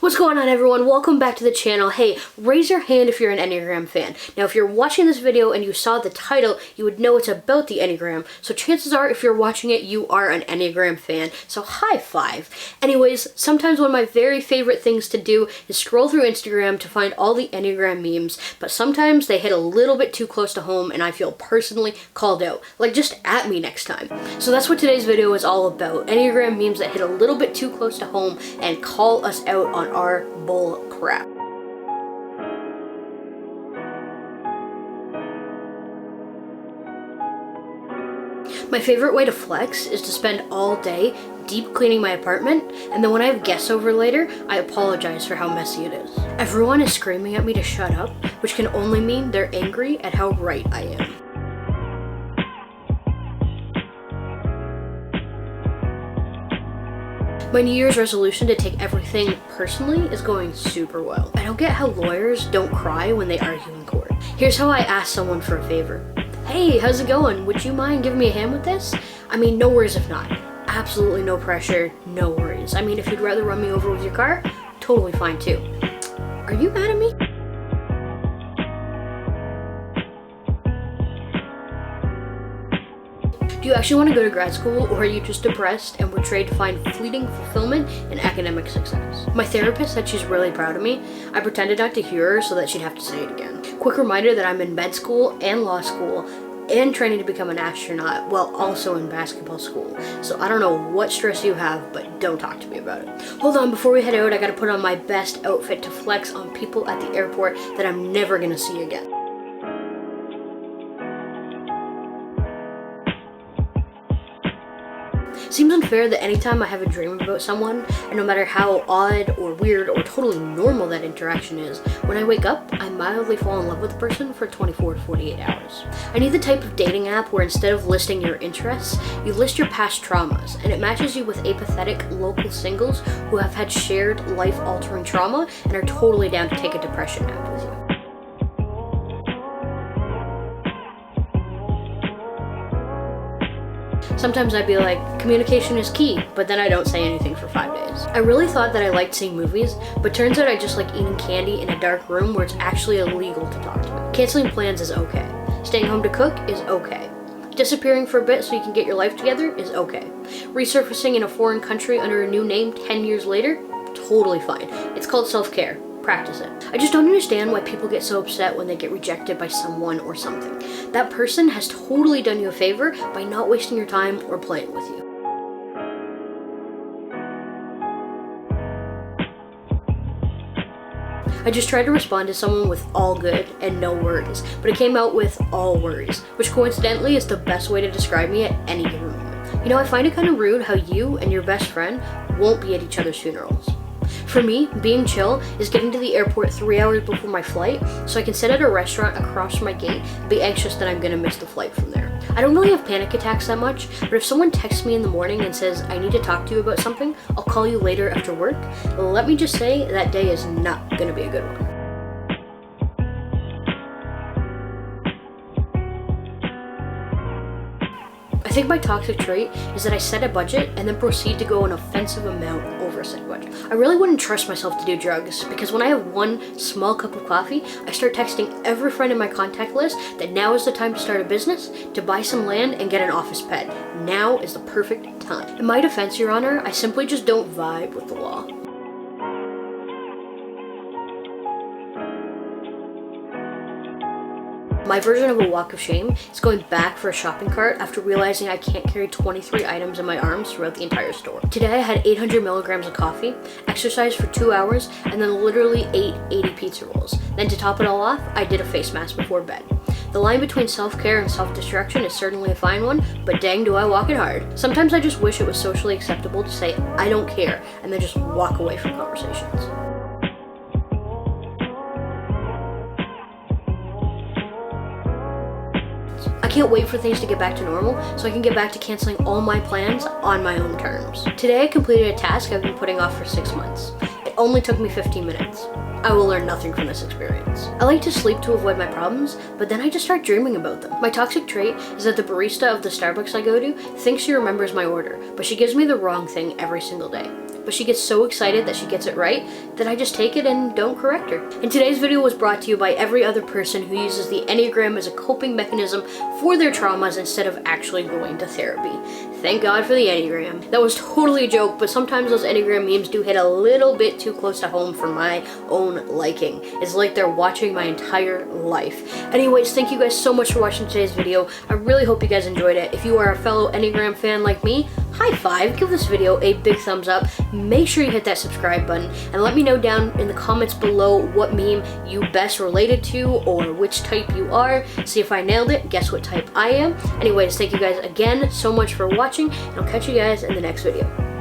What's going on, everyone? Welcome back to the channel. Hey, raise your hand if you're an Enneagram fan. Now, if you're watching this video and you saw the title, you would know it's about the Enneagram. So chances are, if you're watching it, you are an Enneagram fan. So high five. Anyways, sometimes one of my very favorite things to do is scroll through Instagram to find all the Enneagram memes, but sometimes they hit a little bit too close to home and I feel personally called out. Like, just at me next time. So that's what today's video is all about. Enneagram memes that hit a little bit too close to home and call us out on our bull crap. My favorite way to flex is to spend all day deep cleaning my apartment, and then when I have guests over later, I apologize for how messy it is. Everyone is screaming at me to shut up, which can only mean they're angry at how right I am. My New Year's resolution to take everything personally is going super well. I don't get how lawyers don't cry when they argue in court. Here's how I ask someone for a favor. Hey, how's it going? Would you mind giving me a hand with this? I mean, no worries if not. Absolutely no pressure, no worries. I mean, if you'd rather run me over with your car, totally fine too. Are you mad at me? Do you actually want to go to grad school, or are you just depressed and would trade to find fleeting fulfillment in academic success? My therapist said she's really proud of me. I pretended not to hear her so that she'd have to say it again. Quick reminder that I'm in med school and law school and training to become an astronaut while also in basketball school. So I don't know what stress you have, but don't talk to me about it. Hold on, before we head out, I gotta put on my best outfit to flex on people at the airport that I'm never gonna see again. Seems unfair that anytime I have a dream about someone, and no matter how odd or weird or totally normal that interaction is, when I wake up, I mildly fall in love with the person for 24 to 48 hours. I need the type of dating app where instead of listing your interests, you list your past traumas, and it matches you with apathetic local singles who have had shared life-altering trauma and are totally down to take a depression nap with you. Sometimes I'd be like, communication is key, but then I don't say anything for 5 days. I really thought that I liked seeing movies, but turns out I just like eating candy in a dark room where it's actually illegal to talk to me. Canceling plans is okay. Staying home to cook is okay. Disappearing for a bit so you can get your life together is okay. Resurfacing in a foreign country under a new name 10 years later, totally fine. It's called self-care. Practice it. I just don't understand why people get so upset when they get rejected by someone or something. That person has totally done you a favor by not wasting your time or playing with you. I just tried to respond to someone with all good and no worries, but it came out with all worries, which coincidentally is the best way to describe me at any given moment. You know, I find it kind of rude how you and your best friend won't be at each other's funerals. For me, being chill is getting to the airport 3 hours before my flight so I can sit at a restaurant across from my gate and be anxious that I'm gonna miss the flight from there. I don't really have panic attacks that much, but if someone texts me in the morning and says, I need to talk to you about something, I'll call you later after work, let me just say that day is not gonna be a good one. I think my toxic trait is that I set a budget and then proceed to go an offensive amount over said budget. I really wouldn't trust myself to do drugs because when I have one small cup of coffee, I start texting every friend in my contact list that now is the time to start a business, to buy some land and get an office pet. Now is the perfect time. In my defense, Your Honor, I simply just don't vibe with the law. My version of a walk of shame is going back for a shopping cart after realizing I can't carry 23 items in my arms throughout the entire store. Today I had 800 milligrams of coffee, exercised for 2 hours, and then literally ate 80 pizza rolls. Then to top it all off, I did a face mask before bed. The line between self-care and self-destruction is certainly a fine one, but dang do I walk it hard. Sometimes I just wish it was socially acceptable to say, I don't care, and then just walk away from conversations. I can't wait for things to get back to normal so I can get back to canceling all my plans on my own terms. Today I completed a task I've been putting off for 6 months. It only took me 15 minutes. I will learn nothing from this experience. I like to sleep to avoid my problems, but then I just start dreaming about them. My toxic trait is that the barista of the Starbucks I go to thinks she remembers my order, but she gives me the wrong thing every single day. but she gets so excited that she gets it right that I just take it and don't correct her. And today's video was brought to you by every other person who uses the Enneagram as a coping mechanism for their traumas instead of actually going to therapy. Thank God for the Enneagram. That was totally a joke, but sometimes those Enneagram memes do hit a little bit too close to home for my own liking. It's like they're watching my entire life. Anyways, thank you guys so much for watching today's video. I really hope you guys enjoyed it. If you are a fellow Enneagram fan like me, high five, give this video a big thumbs up. Make sure you hit that subscribe button and let me know down in the comments below what meme you best related to or which type you are. See if I nailed it. Guess what type I am. Anyways, thank you guys again so much for watching, and I'll catch you guys in the next video.